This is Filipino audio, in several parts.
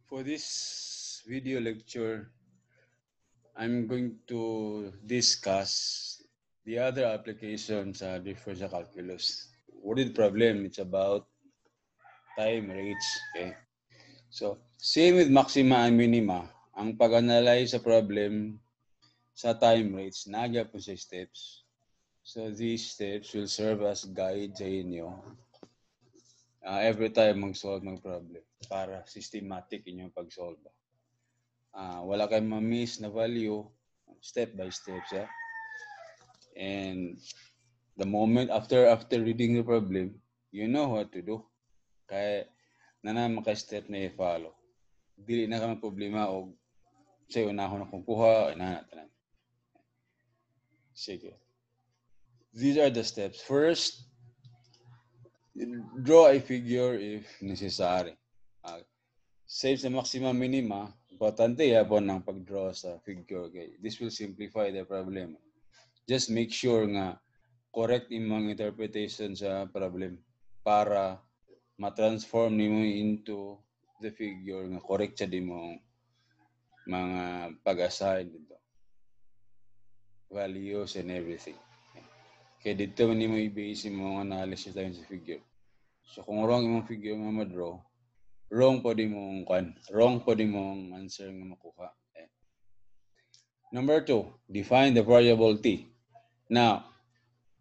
For this video lecture, I'm going to discuss the other applications sa differential calculus. What is the problem? It's about time rates. Okay. So, same with maxima and minima. Ang pag-analyze sa problem sa time rates, nagya po sa steps. So, these steps will serve as guide sa inyo every time mag-solve ng problem para systematic inyong pag-solve. Wala kayong ma-miss na value step by step siya. And the moment after reading the problem, you know what to do. Kaya na maka-step na i-follow. Dili na ka problema o sa'yo na ako na kukuha, tanan. Sige. These are the steps. First, draw a figure if necessary. Save sa maxima minima, importante yapon ng pag-draw sa figure. Okay? This will simplify the problem. Just make sure nga correct imong interpretation sa problem para ma-transform nimo into the figure nga correct sa dimong mga pag-assign dito. Values and everything. Kaya dito nimo i-base imong analysis sa figure. So kung wrong imong figure nga ma-draw, wrong po di mong answer nga makuha. Okay. Number 2, define the variable t. Now,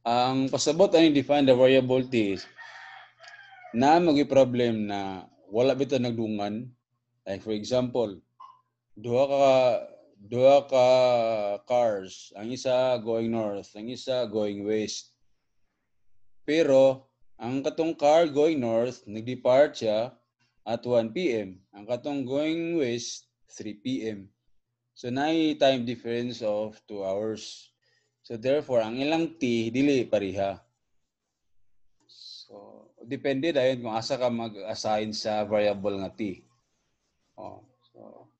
ang pasabot ani define the variable t is na magi-problem na wala bitaw nagdungan. Like for example, duha ka cars, ang isa going north, ang isa going west. Pero ang katong car going north, nag-depart siya at 1 p.m. Ang katong going west, 3 p.m. So, naay time difference of 2 hours. So, therefore, ang ilang t, dili pareha. So, depende dahil kung asa ka mag-assign sa variable nga t. So,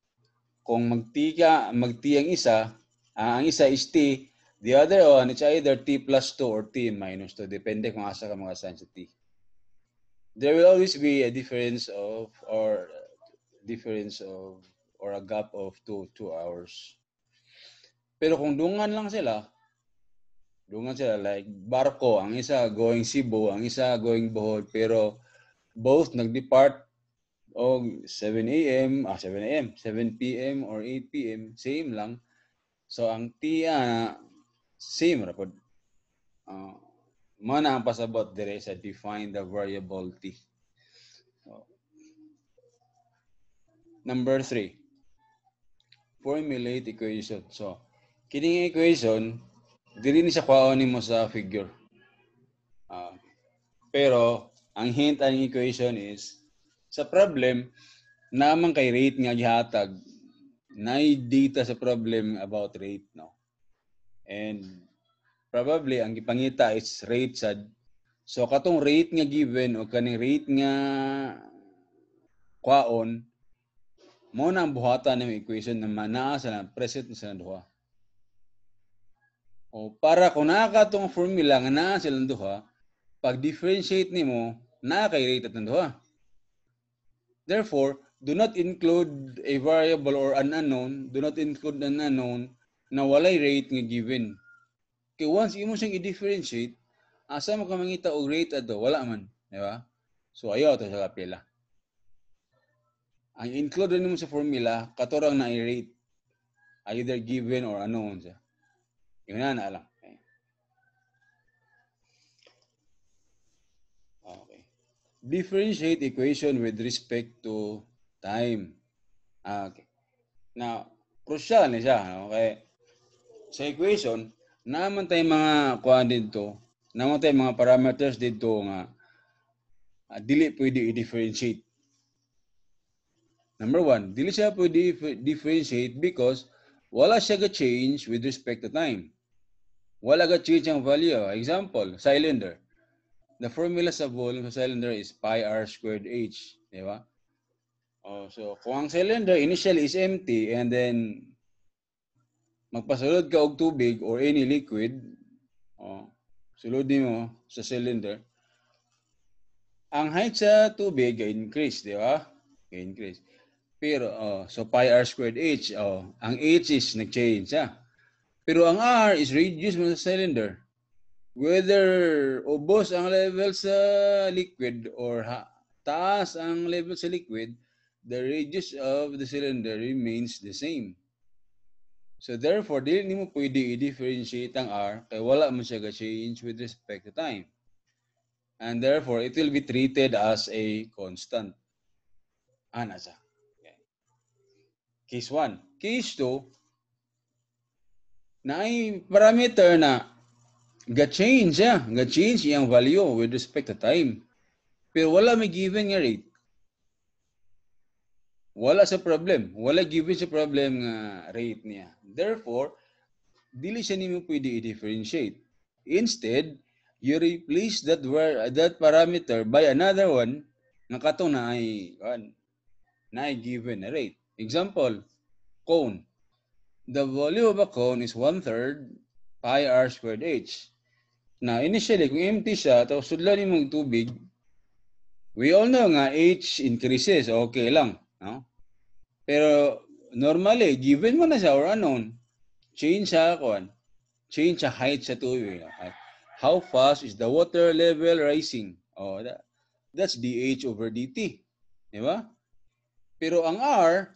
kung mag-t ang isa, ang isa is t, the other one, it's either t plus 2 or t minus 2. Depende kung asa ka mag-assign sa t. There will always be a difference of or a gap of 2 hours. Pero kung dungan sila like barko, ang isa going Cebu, ang isa going Bohol, pero both nag-depart o 7 p.m. or 8 p.m. same lang. So ang t same ra pod. Mana ang pasabot dire sa define the variable t. So, number 3, formulate equation. So, kining equation, dili ni siya kwaon nimo sa figure. Pero, ang hint ang equation is, sa problem, naman kay rate nga gihatag, naay data sa problem about rate, no? And, probably, ang gipangita is rate sad. So, katong rate nga given o kaning rate nga kwaon, mo na ang buhatan ng equation na manaa sa present sa duha. O para kung naa tong formula nga naa silang duha, pag differentiate nimo, naa kay rate at duha. Therefore, do not include a variable or an unknown, do not include an unknown na walay rate nga given. Kaya once imo siyang i-differentiate, asa mo ka mangita og rate ato? Wala man, di ba? So ayaw to sa kapila. Ang include nimo sa formula, katurang na i-rate. Either given or unknown siya. Yun na lang. Okay. Differentiate equation with respect to time. Okay. Now, crucial na siya. Okay. Sa equation, naman tayo mga kuhaan dito, naman tayo mga parameters dito nga dili pwede i-differentiate. Number 1, dili siya pwede differentiate because wala siya ga-change with respect to time. Wala ga-change ang value. Example, cylinder. The formula sa volume sa cylinder is pi r squared h. Di ba? So, kung ang cylinder initially is empty and then magpasulod ka og tubig or any liquid, sulodin mo sa cylinder, ang height sa tubig ga-increase, di ba? Ga-increase. Pero, so pi r squared h. Ang h is nag-change. Pero ang r is reduced mo sa cylinder. Whether ubos ang level sa liquid or taas ang level sa liquid, the radius of the cylinder remains the same. So therefore, dili nimo pwede i-differentiate ang r kay wala man siya ga-change with respect to time. And therefore, it will be treated as a constant. Ana siya. Okay. Case 1. Case 2, na ay parameter na ga-change ga-change iyang value with respect to time. Pero wala may given nga rate. Wala sa problem. Wala given sa problem nga rate niya. Therefore, dili siya nimo pwede i-differentiate. Instead, you replace that parameter by another one nga katong na ay given na rate. Example, cone. The volume of a cone is 1/3 pi r squared h. Na initially, kung empty siya, tapos sudlan nimong tubig, we all know nga h increases, okay lang. No? Pero normally, given mo na siya or unknown, change sa height sa tubig. How fast is the water level rising? That's dH over dt. Di ba? Pero ang R,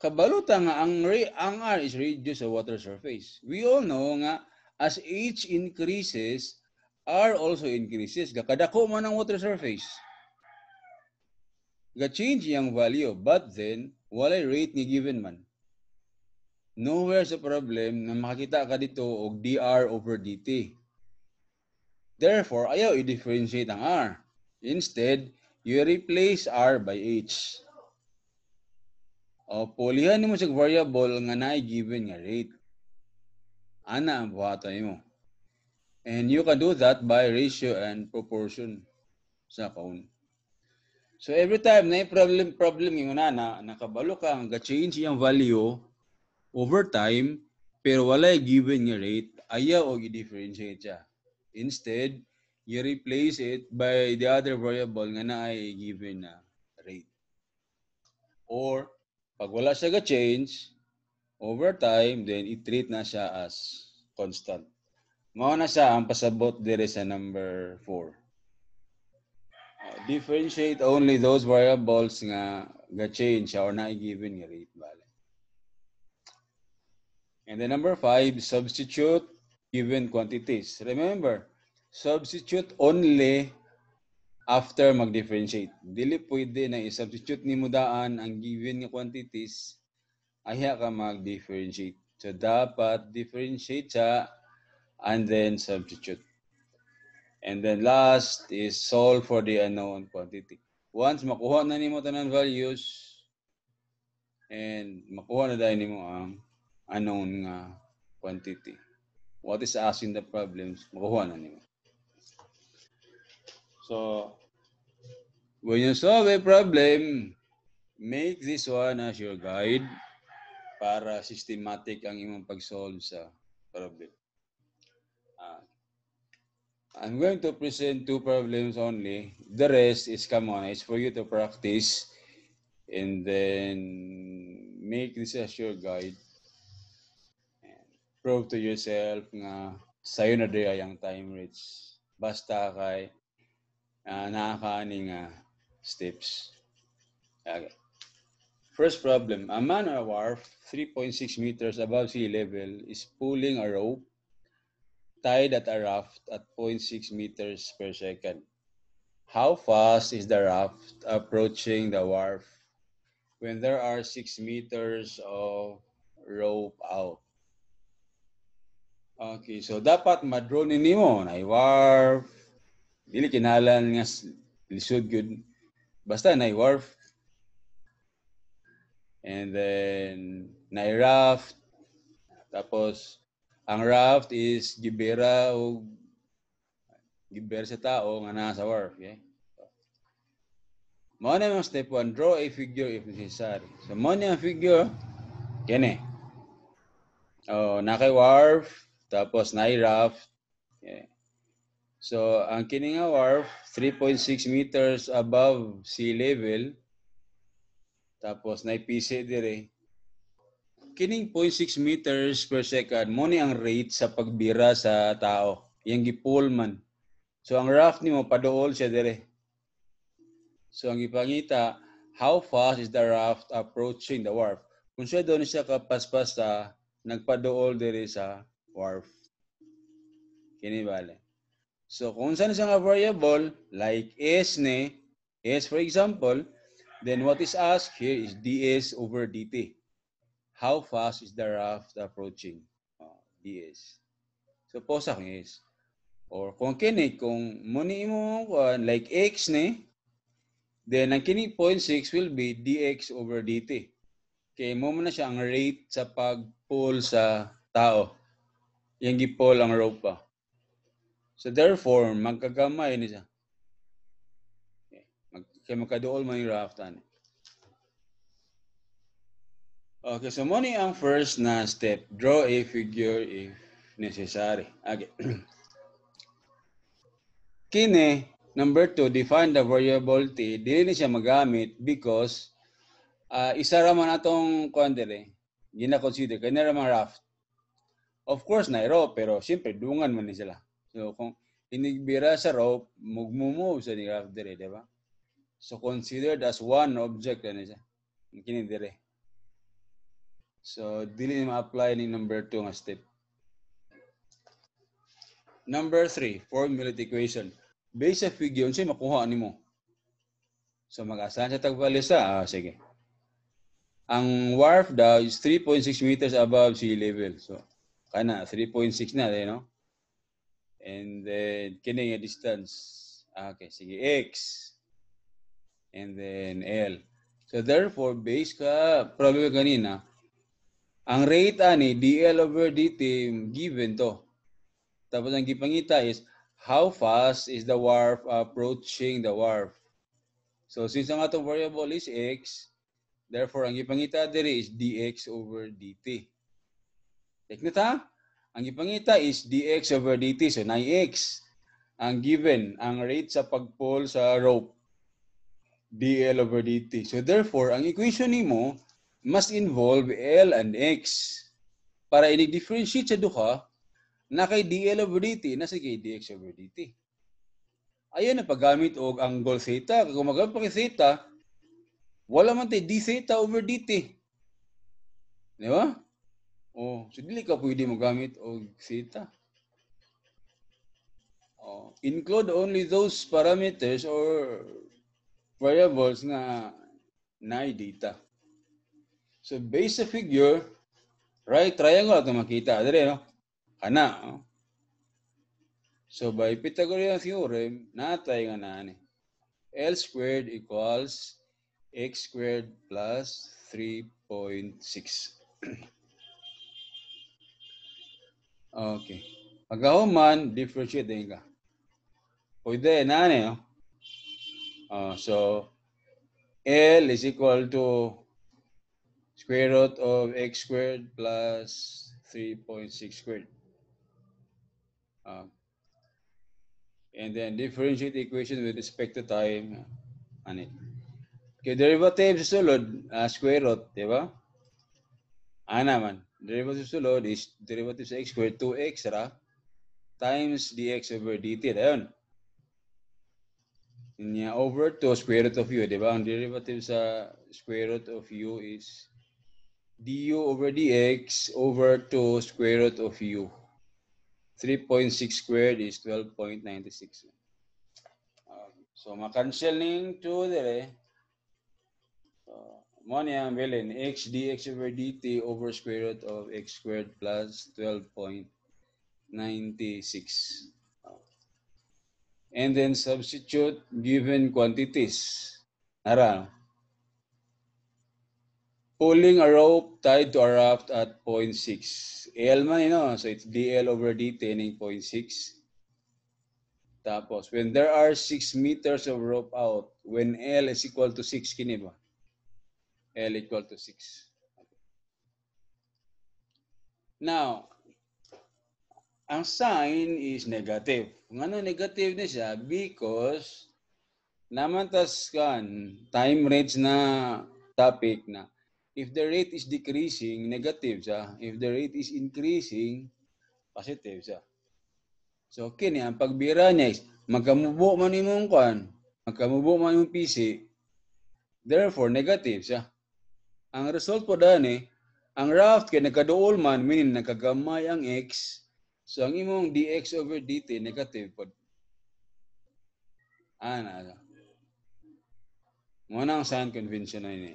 kabaluta nga ang R is reduced sa water surface. We all know nga as H increases, R also increases. Kadako man ang water surface. Ga-change yung value, but then walay rate ni given man. Nowhere sa problem na makakita ka dito og dr over dt. Therefore, ayaw i-differentiate ang R. Instead, you replace R by H. Pulihan mo sa variable nga na given nga rate. Ana ang buhatan mo. And you can do that by ratio and proportion sa cone. So every time na problem yung nakabalo ka ang ga-change yung value over time pero wala given nga rate, ayaw o i-differentiate siya. Instead, you replace it by the other variable nga na ay given na rate. Or pag wala siya ga-change over time, then i-treat na siya as constant. Mao na siya ang pasabot dire sa number 4. Differentiate only those variables nga ga-change or na given nga rate value. And then number 5, substitute given quantities. Remember, substitute only after mag-differentiate. Dili pwede na i-substitute ni mo daan ang given nga quantities ayaw ka mag-differentiate. So dapat differentiate siya and then substitute. And then last is solve for the unknown quantity. Once makuha na nimo tanan values and makuha na dahil nimo ang unknown quantity. What is asked in the problems, makuha na nimo. So, when you solve a problem, make this one as your guide para systematic ang imong pag-solve sa problem. I'm going to present 2 problems only. The rest is common. It's for you to practice and then make this as your guide. And prove to yourself nga sayo na di ang time reach. Basta kay nakakaani nga steps. Okay. First problem, a man on a wharf 3.6 meters above sea level is pulling a rope tied at a raft at 0.6 meters per second. How fast is the raft approaching the wharf when there are 6 meters of rope out? Okay, so dapat ma-draw ninyo na wharf. Dili kinalan nga lisod good. Basta na wharf. And then na raft. Tapos ang raft is gibera o gibera sa tao nga nasa wharf, okay? Mao na yung step 1, draw a figure if necessary. So mao na yung figure kene. Nakay wharf tapos na raft. Okay. So ang kini nga wharf 3.6 meters above sea level. Tapos naipisi dire. Kining 0.6 meters per second mo ni ang rate sa pagbira sa tao. Yang gipull man. So ang raft nimo paduol siya dire. So ang ipangita, how fast is the raft approaching the wharf? Kung siya doon siya kapaspas sa nagpaduol dire sa wharf. Kini bale. So kung saan siya nga variable, like S ni, S for example, then what is asked here is ds over dt. How fast is the raft approaching? ds. So posa kung S. Or kung kini, kung muni mo like x ni, then ang kini 0.6 will be dx over dt. Kaya mo na siya ang rate sa pag-pull sa tao. Yung gi-pull ang rope pa. So therefore, magkagamay ni siya. Kaya magkaduol mo yung raft. Okay, so muna ang first na step. Draw a figure if necessary. Okay. Kini, number 2, define the variable t. Dili siya magamit because isa raman atong quantity. Gina-consider. Kanya raman raft. Of course, na rope, pero siyempre, dungan man ni sila. So, kung inigbira sa rope, move sa ni raft dire, di ba? So, considered as one object na siya. Kini dire. So, dili ma-apply ni number 2 nga step. Number 3, formulate equation. Base sa figure, unsay makuha nimo? So, mag-asahan sa tagbalisa. Sige. Ang wharf daw is 3.6 meters above sea level. So, kana 3.6 na, no? And then, kini nga distance. Okay, sige, x. And then, L. So, therefore, base ka, problem kanina, ang rate ani, dl over dt, given to. Tapos, ang gipangita is, how fast is the wharf approaching the wharf? So, since ang atong variable is x, therefore, ang gipangita diri is dx over dt. Take note ha? Ang gipangita is dx over dt. So, 9x. Ang given, ang rate sa pag-pull sa rope, dl over dt. So, therefore, ang equation nimo must involve L and X. Para i-differentiate sa duha, na kay dl over dt, na kay dx over dt. Ayan na paggamit og angle theta. Kung magamit pa kay theta, wala man tayo d theta over dt. Di ba? Oh, so dili ka pwede magamit og theta. Oh, include only those parameters or variables nga na data. So based sa figure, right triangle ito makita. Dire, no? Kana. No? So by Pythagorean theorem, natay nga na ni. L squared equals x squared plus 3.6. Okay. Pagkahuman, differentiate din ka. Pwede na no? So L is equal to square root of x squared plus 3.6 squared. And then differentiate the equation with respect to time. Ano? Okay, derivative sa sulod, square root, di ba? Naman. Derivative sa sulod is derivative sa x squared 2x times dx over dt. Ayun. Inya over to square root of u, di ba? Ang derivative sa square root of u is du over dx over to square root of u. 3.6 squared is 12.96. So, makancel 2 dire. So, mo niya ang bilin, x dx over dt over square root of x squared plus 12.96. And then substitute given quantities. Nara. Pulling a rope tied to a raft at 0.6. L man, so it's dl over dt ning 0.6. Tapos, when there are 6 meters of rope out, when L is equal to 6, kini ba? L equal to 6. Now, ang sign is negative. Kung ano negative na siya, because naman tas kan, time range na topic na if the rate is decreasing, negative siya. If the rate is increasing, positive siya. So, kini ang pagbira niya is magkamubo man imong kwan, magkamubo man imong PC, therefore negative siya. Ang result po dani, ang raft kay nagkaduol man, meaning nagkagamay ang x, so ang imong dx over dt negative po. Ana. Muna ang sign convention na ini.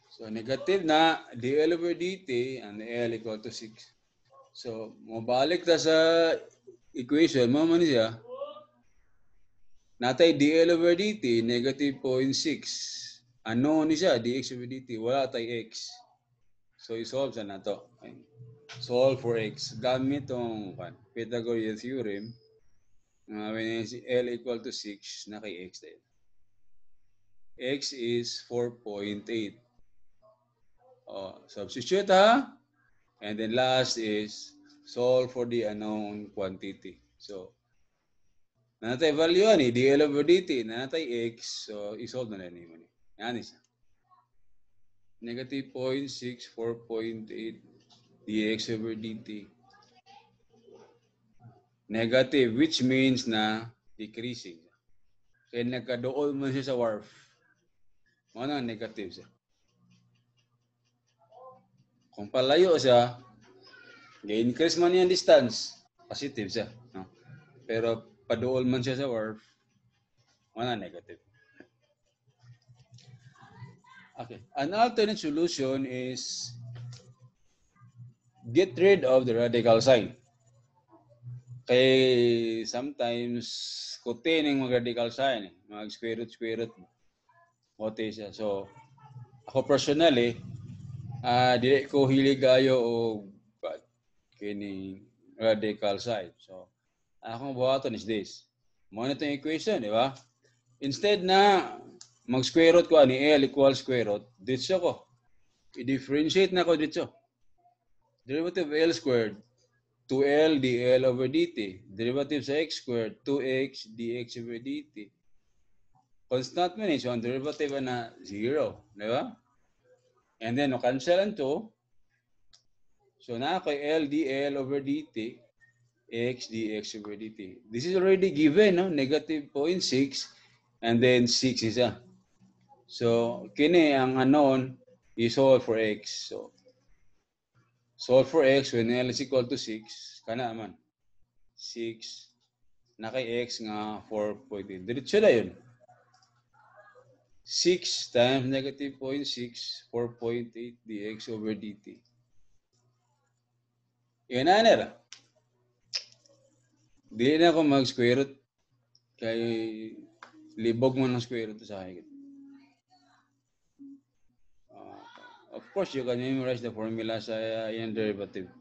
So negative na dl over dt and l equal to 6. So mabalik ta sa equation mo man siya. Natay dl over dt negative 0.6. Ano ni siya dx over dt wala tay x. So i-solve sa nato. Okay. Solve for x gamit tong Pythagorean theorem. When L equal to 6 na kay x din. X is 4.8. Substitute ha. And then last is solve for the unknown quantity. So, nanatay value ni dl over dt, nanatay x. So, isolve na lang yun. Yan isa. Negative 0.6, 4.8 dx over dt. Negative, which means na decreasing. Kaya nagkadool man siya sa wharf. Ano ang negative siya? Kung palayo siya, i-increase man yung distance, positive siya. No? Pero padool man siya sa wharf, wala negative. Okay. An alternate solution is get rid of the radical sign. Kaya sometimes kutin yung radical sign, mag square root, kote siya. So, ako personally, dili ko hilig ayo o kini radical sign. So, akong buhaton is this. Mo na itong equation, di ba? Instead na mag-square root ko ani L equals square root, dito ko. I-differentiate na ko dito. Derivative L squared, 2L dL over dt. Derivative sa x squared, 2x dx over dt. Constant man eh. So, ang derivative na 0. Di ba? And then, cancel ang 2. So, na ako L dL over dt, x dx over dt. This is already given, no? Negative 0.6 and then 6 isa. So, kini ang unknown is solve for x. So, solve for x when L is equal to 6. Kana man. 6 na kay x nga 4.8. Diretso na yun. 6 times negative 0.6, 4.8 dx over dt. Yan na nila. Di na ako mag-square root. Kay libog mo ng square root sa akin. Of course, you can memorize the formula sa yung derivative.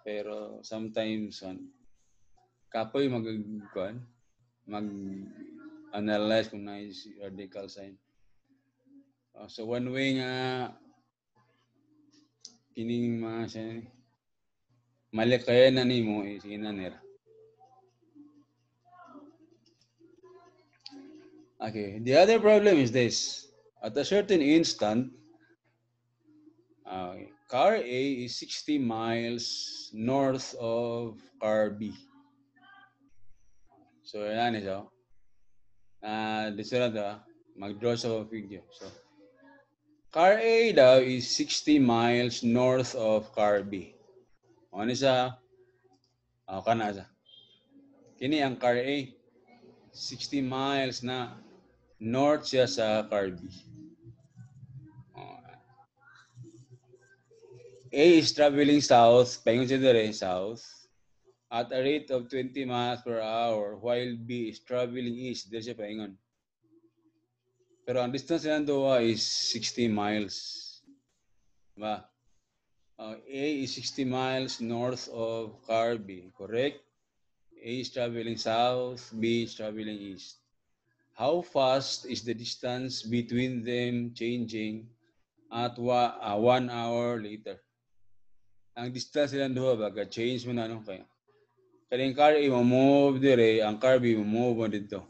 Pero sometimes, kapoy mag-analyze kung na is radical sign. So one way nga kining mga siya mali kaya na nimo is inanira. Okay, the other problem is this. At a certain instant, car A is 60 miles north of car B. So, yan ito. Dito na ito, mag-draw sa video. So, car A daw is 60 miles north of car B. Ano siya? Kana siya. Kini ang car A. 60 miles na north siya sa car B. A is traveling south, paingon siya dire, south, at a rate of 20 miles per hour, while B is traveling east, dire siya paingon. Pero ang distance nilang doon is 60 miles. Diba? A is 60 miles north of car B, correct? A is traveling south, B is traveling east. How fast is the distance between them changing at 1 hour later? Ang distance nilang doon, baga change mo na ano kaya. Kaya yung car A, move dire, ang car B, move mo dito.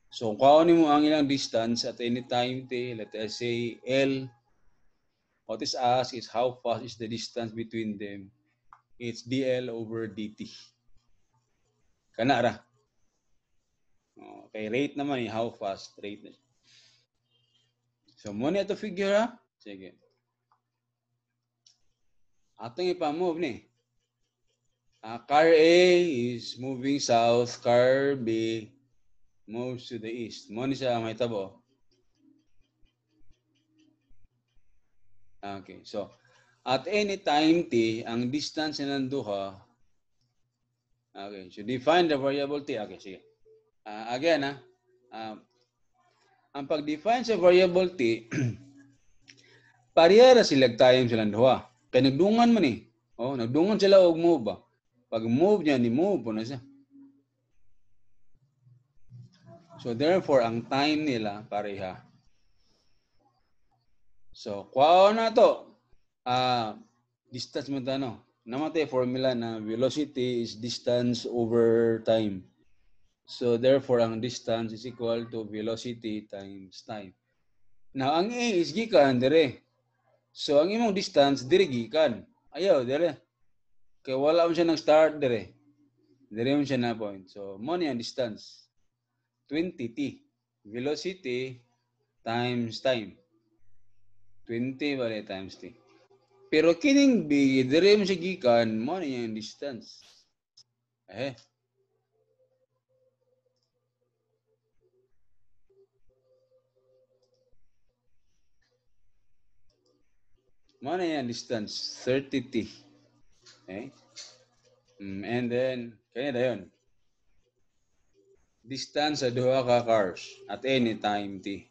So, kuhanin mo ang ilang distance at any time t, let us say L. What is asked is how fast is the distance between them. It's dl over dt. Kana ra. Okay, rate naman eh, how fast, rate na. So, muna ito figure ha. Sige. Atong ipa-move ni. Car A is moving south, car B moves to the east. Mo ni siya may tabo. Okay, so at any time t, ang distance ng duha. Okay, so define the variable t. Okay, sige. Again, ang pag-define sa variable t, parehara silang time silang duha. Kaya nagdungan man eh. Oh, nagdungan sila og move ba. Pag move niya, ni move po na siya. So therefore, ang time nila pareha. So, kuha na to. Distance mo tano. Namatay formula na velocity is distance over time. So therefore, ang distance is equal to velocity times time. Now, ang A is gikan dire. So ang imong distance dire gikan. Ayaw dire. Kaya wala mo siya nang start dire. Dire mo siya na point. So mo ni ang distance. 20t. Velocity times time. 20 bale times t. Pero kining B, dire mo siya gikan, mo na yung distance. Mo na yung distance, 30t. Okay? And then, kaya na yun. Distance sa duha ka cars at any time t.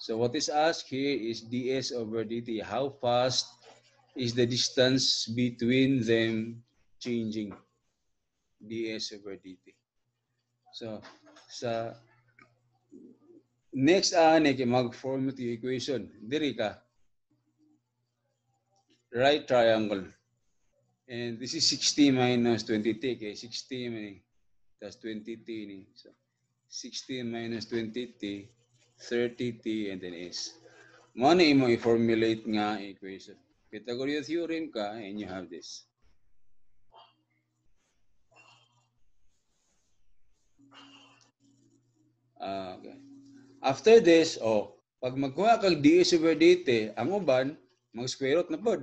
So what is asked here is ds over dt. How fast is the distance between them changing? ds over dt. So, sa next mag-formulate yung equation. Diri ka. Right triangle. And this is 60 minus 20t. Okay, 60 plus 20t. So 60 minus 20t, 30t, and then s. Muna mo i-formulate nga equation. Pythagorean theorem ka, and you have this. Okay. After this, pag magkuha kag ds over dt, ang uban, mag-square root na pod.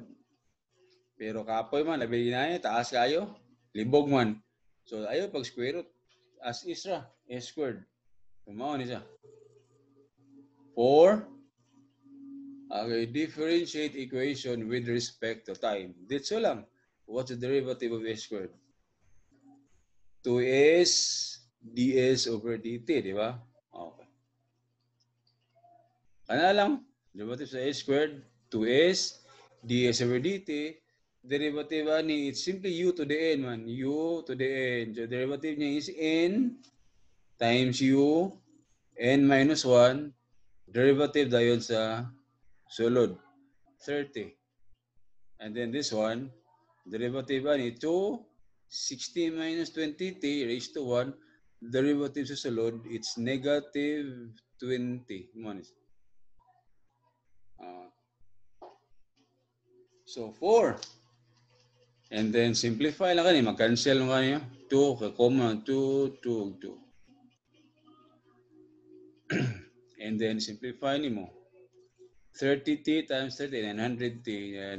Pero kapoy man, labi na taas kayo, libog man. So, ayo pag square root, as is ra, a squared. Kumao ni siya. 4, okay, differentiate equation with respect to time. Dito lang. What's the derivative of a squared? 2s ds over dt, di ba? Okay. Kana lang, derivative sa a squared, 2s ds over dt. Derivative ni, it's simply u to the n man. U to the n. So derivative niya is n times u, n minus 1, derivative dayon sa sulod, 30. And then this one, derivative ni 2, 60 minus 20t raised to 1, derivative sa sulod, it's negative 20. So 4. And then simplify lang kani, mag-cancel lang kani. 2, common 2, 2, 2. And then simplify ni mo. 30t times 30, 900t,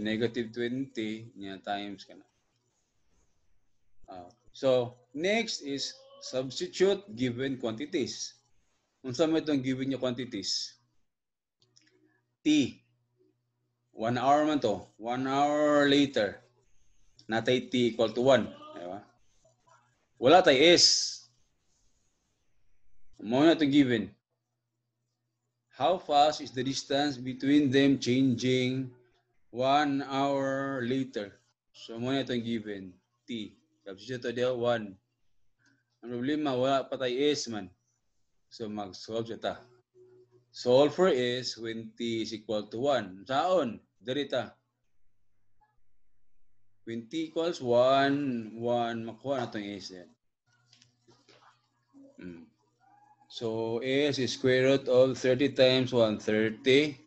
negative 20 niya times ka na. So, next is substitute given quantities. Kung saan mo itong given niya quantities? T. 1 hour man to. 1 hour later. Natay T equal to 1. Diba? Wala tayo S. Muna itong given. How fast is the distance between them changing 1 hour later? So, muna itong given. T. Substitute ito diyo, 1. Ang problema, wala pa tayo S man. So, mag-solve siya ta. Solve for S when T is equal to 1. Saon? Darita. When T equals 1, makuha na itong S yan. So A is square root of 30 times 130.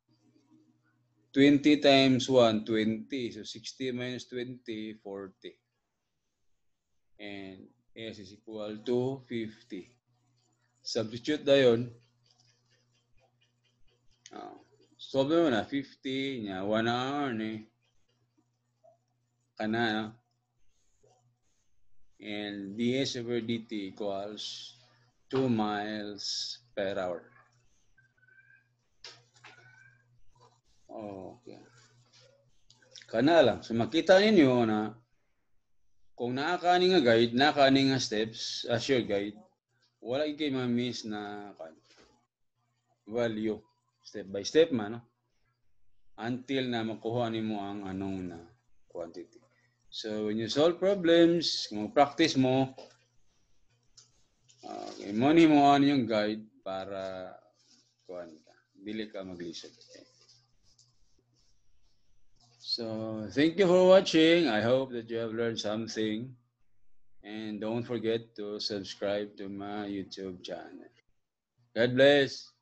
20 times 1, 20. So 60 minus 20, 40. And S is equal to 50. Substitute na yun. Solve mo na 50 niya 1 hour ni kana no? And ds over dt equals 2 miles per hour. Okay. Kana lang. So makita ninyo na kung nakakani nga guide, nakakani nga steps as your guide, wala kayo ma-miss na value. Step by step man, no? Until na makuha nimo ang anong na quantity. So when you solve problems, kung practice mo, money mo ano yung guide para kuhan ka. Dili ka mag-listen. Okay. So thank you for watching. I hope that you have learned something. And don't forget to subscribe to my YouTube channel. God bless.